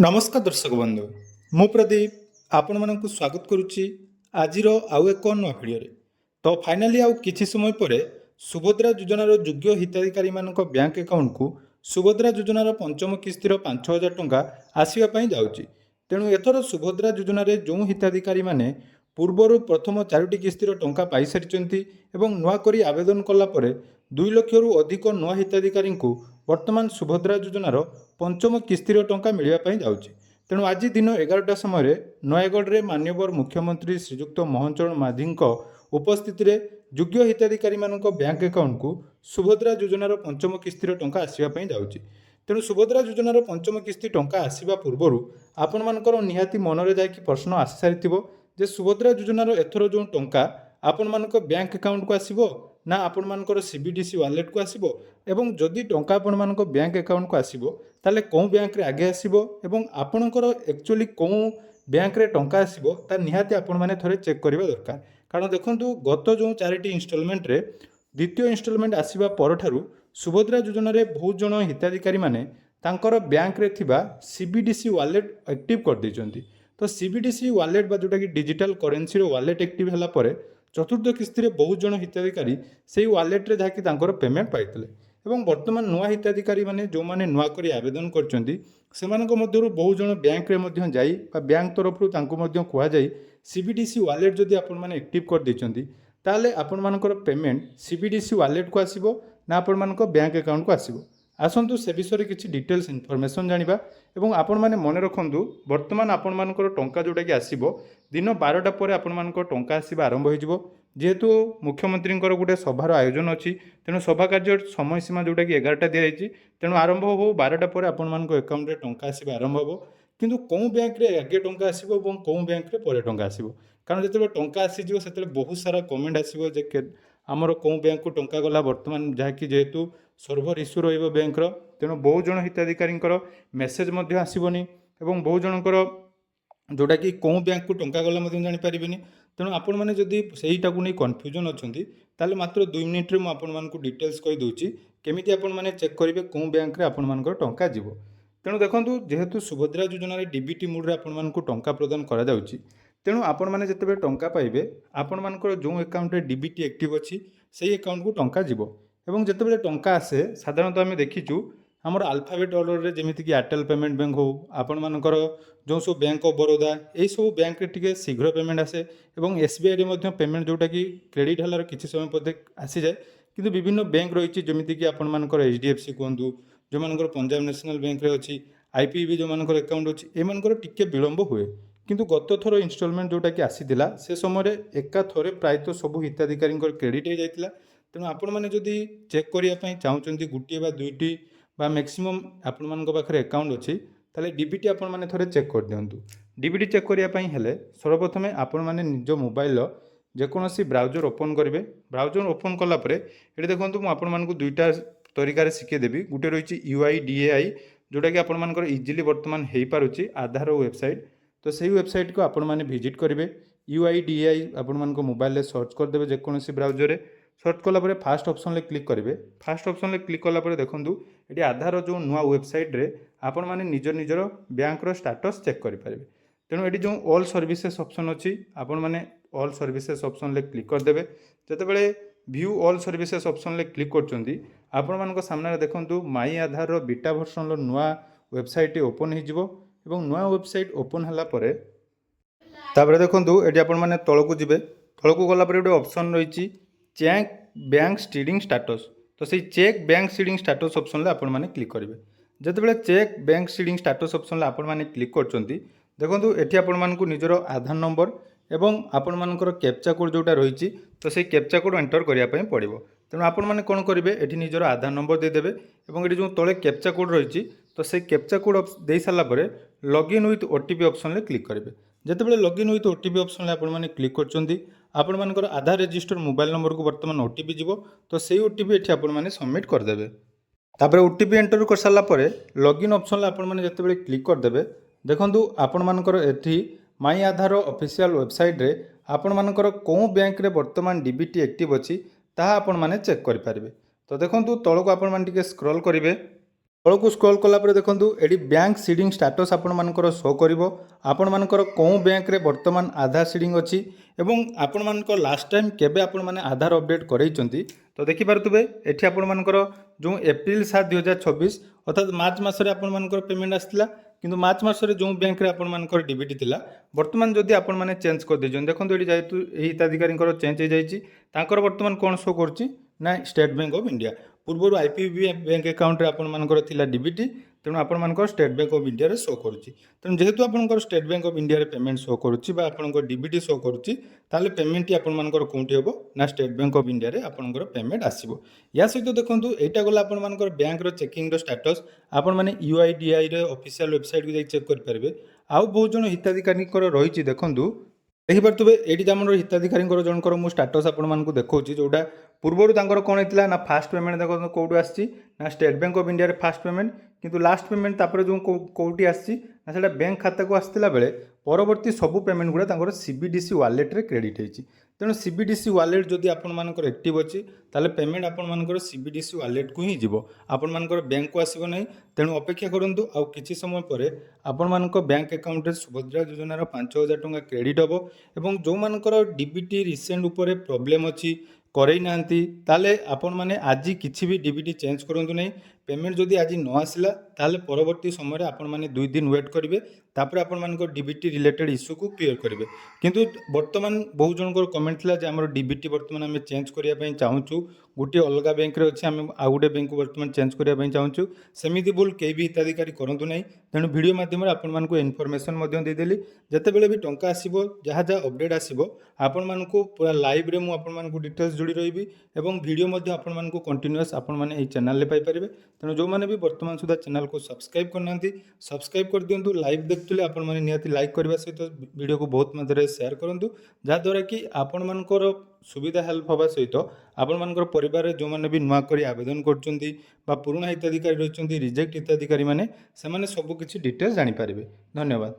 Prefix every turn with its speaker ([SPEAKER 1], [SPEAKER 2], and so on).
[SPEAKER 1] नमस्कार दर्शक बंधु मु प्रदीप आपण मानक स्वागत करुच्ची आज आउ एक नुआ भिडियो तो फाइनाली आउ किछि समय पर सुभद्रा योजनार योग्य हिताधिकारी मान बैंक अकाउंट को सुभद्रा योजनार पंचम किस्तिर 5,000 टंका आसवाई जाऊँगी। तेणु एथर सुभद्रा योजन जो हिताधिकारी माने पूर्वर प्रथम 4टी किस्तिर टंका पाई सारी नुआ करी आवेदन कलापर 2 लाख रु अधिक नुआ हिताधिकारी को वर्तमान सुभद्रा योजनार पंचम किस्तिर टंका मिलवाई जाऊँगी। तेणु आज दिन 11टा समय नयगढ़ में माननीय मुख्यमंत्री श्रीजुक्त मोहन चरण माझी उपस्थित योग्य हिताधिकारी मानक बैंक अकाउंट को सुभद्रा योजनार पंचम किस्तिर टंका आसवाई जाऊँगी। तेणु सुभद्रा योजनार पंचम किस्ती टंका आसवा पूर्वर आपण मानकर निहाती मनरे जाकि प्रश्न आसी सारी जे सुभद्रा योजनार एथर जो टंका आपण मानक बैंक अकाउंट को आसीबो ना आपण मानकर सीबीडीसी वालेट को आसीबो एवं जदि टंका आपण मानक बैंक अकाउंट को आसीबो ताले कोन बैंक रे आगे आसीबो एवं आपणकर एक्चुअली कोन बैंक रे टंका आसीबो ता निहाती आपण माने थरे चेक करबा दरकार। कारण देखंतु गत जो 4टी इंस्टॉलमेंट रे द्वितीय इंस्टॉलमेंट आसीबा परठारु सुभद्रा योजना रे बहुत जन हिताधिकारी माने तांकर बैंक रे थिबा सीबीडीसी वालेट एक्टिव कर दैचंती। तो सीबीडीसी वालेट बा जोटा कि डिजिटल करेन्सी रो वालेट एक्टिव हला परे चतुर्थ किस्ती बहुत जन हिताधिकारी से वालेट रे जाकि तांकर पेमेंट पाइतले एवं वर्तमान नुआ हिताधिकारी माने जो माने नुआ करी आवेदन करचंती सेमानक मध्यरु बहुत जन बैंक रे मध्य जाई बा बैंक तरफ रु तांको मध्य कुआ जाई सीबीडीसी वालेट जदि आपण माने एक्टिव कर दैचंती ताले आपण मानकर पेमेंट सीबीडीसी वालेट को आसीबो ना आपण मानक बैंक अकाउंट को आसीबो। आसतु से विषय किसी डिटेल्स इनफॉरमेशन जानिबा एवं आपण माने मन रखंतु वर्तमान आपण मानकर टंका जोटा कि आसीबो दिन 12टा पर आपण मानकर टंका आसीबा आरंभ हो जिवो। जेहेतु मुख्यमंत्री गोटे सभार आयोजन अच्छी तेणु सभा कार्य समय सीमा जोटा कि 11टा दिखाई तेणु आरंभ हो 12टा पर आपण मानक अकाउंट रे टंका आसीबा आरंभ हो किंतु कौन बैंक रे आगे टंका आसीबो एवं कौन बैंक रे परे टंका आसीबो। कारण जिते टंका आसीजिवो सेते बहुत सारा कमेंट आसीबो जे आमर कौन बैंक को टंका गला वर्तमान जहाँकि जेहेतु सर्भर इश्यू रहिबो बैंकर तेणु बहुत जन हिताधिकारी मेसेज मध्य आसबनी एवं बहुत जनकर जोटा कि कौन बैंक को टंका गला जानी पारिबेनी। तेणु आपण मैंने जदि सहीटा को नहीं कन्फ्यूजन अच्छी ताले मात्र 2 मिनिट में आपको डिटेल्स कही दूची केमिति आपण मैंने चेक करेंगे कौन बैंक रे आपण मानकर टंका जीवो। तेणु देखंतु जेहेतु सुभद्रा योजना रे डीबीटी मोड रे आपण मानकु टंका प्रदान करा जाउची तेणु आपण माने जेतेबे टंका पाइबे आपण मानकर जो अकाउंट रे डीबीटी एक्टिव अच्छी सेही अकाउंट को टंका जीवो एवं जेतेबे टंका आसे साधारणतः आम देखीचु आमर अल्फाबेट ऑर्डर रे जेमिति कि एयरटेल पेमेंट बैंक हो आपण मानकर जो सब बैंक ऑफ बड़ौदा यही सब बैंक रे टिके शीघ्र पेमेंट आसे एवं एसबीआई रे मध्य पेमेंट जोटा कि क्रेडिट हलार किछि समय पदे आसी जाए किंतु विभिन्न बैंक रही जेमिति कि आपण मानकर एचडीएफसी कहतु जो मानकर पंजाब नेशनल बैंक रे अच्छी आईपीबी जो मानकर अकाउंट अच्छी ए मानकर टिके विलंब हुए किंतु गत थर इंस्टॉलमेंट जोटा कि आसीथिला से समय एका थरे प्रायतः सबु हिताधिकारी क्रेडिट हो जाइतिला। तेणु आपण मैंने जदि चेक करने चाहते गोटे बा 2टी बा मैक्सिमम आपण मान पाखे अकाउंट अच्छी ताले डीबीटी आपण मैंने थोड़े चेक कर दिंतु। डीबीटी चेक करने सर्वप्रथम आपण मैंने निज मोबाइल जेकोसी ब्राउजर ओपन करेंगे। ब्राउजर ओपन कलापर ये देखो मुझे 2टा तरीका शिखेदेवी। गोटे रही UIDAI जोटा कि आपण मानकर इजिली वर्तमान हो पारुछि आधार वेबसाइट तो सही वेबसाइट को आपण मैंने विजिट करेंगे। UIDAI आपण मान मोबाइल सर्च करदे जेकोसी ब्राउजर सर्च कलापर फास्ट ऑप्शन ले क्लिक करेंगे। फास्ट ऑप्शन ले क्लिक कलापर देखूँ ये आधार जो नुआ वेबसाइट रे आपण मैंने निजर बैंक स्टाटस चेक करेंगे। तेणु ये जो ऑल सर्विसेस ऑप्शन अच्छी आपण मैंने ऑल सर्विसेस ऑप्शन ले क्लिक करदे जितेबाला व्यू ऑल सर्विसेस ऑप्शन ले क्लिक कर सामने देखूँ माई आधार बीटा वर्सन नुआ वेबसाइट ओपन हो नुआ वेबसाइट ओपन है तापर देखूँ ये आपण मैंने तलू जी तलू गलापर गोटे ऑप्शन रही चेक बैंक स्टीडिंग स्टाटस तो सही चेक बैंक स्टीडिंग स्टाटस ऑप्शन आपण मैंने क्लिक करेंगे। जितेबाला चेक बैंक स्टीडिंग स्टाटस ऑप्शन आपण मैंने क्लिक कर देखो ये आपण मानक निजर आधार नंबर एवं आपण मानकर कैप्चा कोड जोटा रही तो सही कैप्चा कोड एंटर करने पड़ो। तेणु आपण मैंने कौन करेंगे ये निजर आधार नंबर देदेवे और ये जो तले कैप्चा कोड रही तो सही कैप्चा कोड दे सारापर लॉगिन विथ ओटीपी ऑप्शन ले क्लिक करेंगे। जितेबाला लॉगिन विथ ओटीपी ऑप्शन आपण मैंने क्लिक कर आधार रजिस्टर मोबाइल नंबर को वर्तमान ओटीपी जीवो तो सही ओटीपी ये आपण मैंने सबमिट करदे। तापर ओटीपी एंटर कर सारापर लॉगिन ऑप्शन आपण मैंने जितेबाला क्लिक करदे देखूँ आपण मानकर एठी माई आधार ऑफिशियल वेबसाइट रे आपण मानकर कौन बैंक रे वर्तमान डीबीटी एक्टिव अच्छी ताहा आपण माने चेक करि पारिबे। तो देखूँ तलक आपण माने टिके स्क्रॉल करेंगे तलू स्क्रॉल कलापर देखूँ ये बैंक सीडिंग स्टाटस आपर शो कर आपर कौ बैंक रे वर्तमान आधार सीडिंग अच्छी एवं आपण मान लास्ट टाइम केबे आपण माने आधार अपडेट करैचंती तो देखिपारे ये आपर जो एप्रिल 7 2026 अर्थात मार्च मसरे आपर पेमेंट आसला किंतु मार्च मसरे जो बैंक रे आपर डीबीटी थिला वर्तमान जदि आपण माने चेंज कर देजन देखो ये जेहेतु हिताधिकारी चेंज हो जाइए वर्तमान कौन शो करुच्ची ना स्टेट बैंक ऑफ इंडिया पूर्व आईपीबी बैंक अकाउंट आपर थिला डीबीटी तेणु आपर स्टेट बैंक ऑफ इंडिया रे शो करुच्ची तेणु जेहेतु आपर स्टेट बैंक ऑफ इंडिया रे पेमेंट शो करुच्ची बा आपर डीबीटी शो करुच्ची ताले पेमेंट टी आपर कौटी हम ना स्टेट बैंक ऑफ इंडिया रे आपर पेमेंट आसो या सहित देखो यहाँ गला आपर बैंक चेकिंग स्टाटस आपण मैंने यूआईडीआई रे ऑफिशियल वेबसाइट को चेक करेंगे आउ बहुत जन हिताधिकारी रही देखूँ देखिपे ये आम हिताधिकारी जनकर मुझे स्टाटस आपको देखा जोटा पूर्वर कौन होता ना फास्ट पेमेंट देखो कौटू आसी ना स्टेट बैंक ऑफ इंडिया रे फास्ट पेमेंट किंतु लास्ट पेमेंट तापर जो कौटी आसी ना सेटा बैंक खाता को आसला बेले परवर्ती सबू पेमेंट गुड़ा सीबीडीसी वालेट रे क्रेडिट होती तेणु सीबीडीसी वालेट जदि आपर एक्टिव अच्छी ताले पेमेंट आपर सीबीडीसी वालेट को ही जीव आपर बैंक को आसब ना तेणु अपेक्षा करूँ आउ कि समय पर आपर बैंक अकाउंट रे सुभद्रा योजनार 5,000 टंका क्रेडिट हम एवं जो मानकर डीबीटी रिसेंट उपर प्रॉब्लम अच्छी करई नांती ताले आपण माने आजी किछि भी डीबीटी चेंज करंतु नहीं पेमेंट जदि आज न आसला ताले परवर्ती समय आपण माने 2 दिन वेट करेंगे तापर आपण मानक डीबीटी रिलेटेड इश्यू को क्लियर करेंगे किंतु वर्तमान बहुत जनकर कमेंट थिला जे हमर डीबीटी वर्तमान आम चेंज करिया पई चाहूछु गोटे अलग बैंक रे अछि आम आ गोटे बैंक को वर्तमान चेंज करिया पई चाहूछु सेमिति भूल केही भी हिताधिकारी करंतु नहीं तेणु वीडियो माध्यम आपण मानक इनफॉरमेशन मध्य दे देली जते बेले भी टंका आसीबो जहाँ जहाँ अपडेट आसीबो आपण मानक पूरा लाइव रे मु आपण मानक डिटेल्स जोड़ी रही एवं वीडियो मध्य आपण मानक कंटिन्यूअस आपण माने एई चैनल ले पाई परिबे तेणु जो माने भी वर्तमान सुधा चैनल को सब्सक्राइब करना सब्सक्राइब कर दिंतु लाइव देखुले आपण माने निहाती लाइक करबा सहित वीडियो को बहुत मात्रा शेयर करंतु जहाँद्वारा कि आपण मानकर सुविधा हेल्प हवा सहित आपण मानकर परिवार जो माने भी नुआ करी आवेदन करचंती बा पुराना हिताधिकारी रहिचंती रिजेक्ट हिताधिकारी माने से माने सब किछि डिटेल्स जानि पारिबे। धन्यवाद।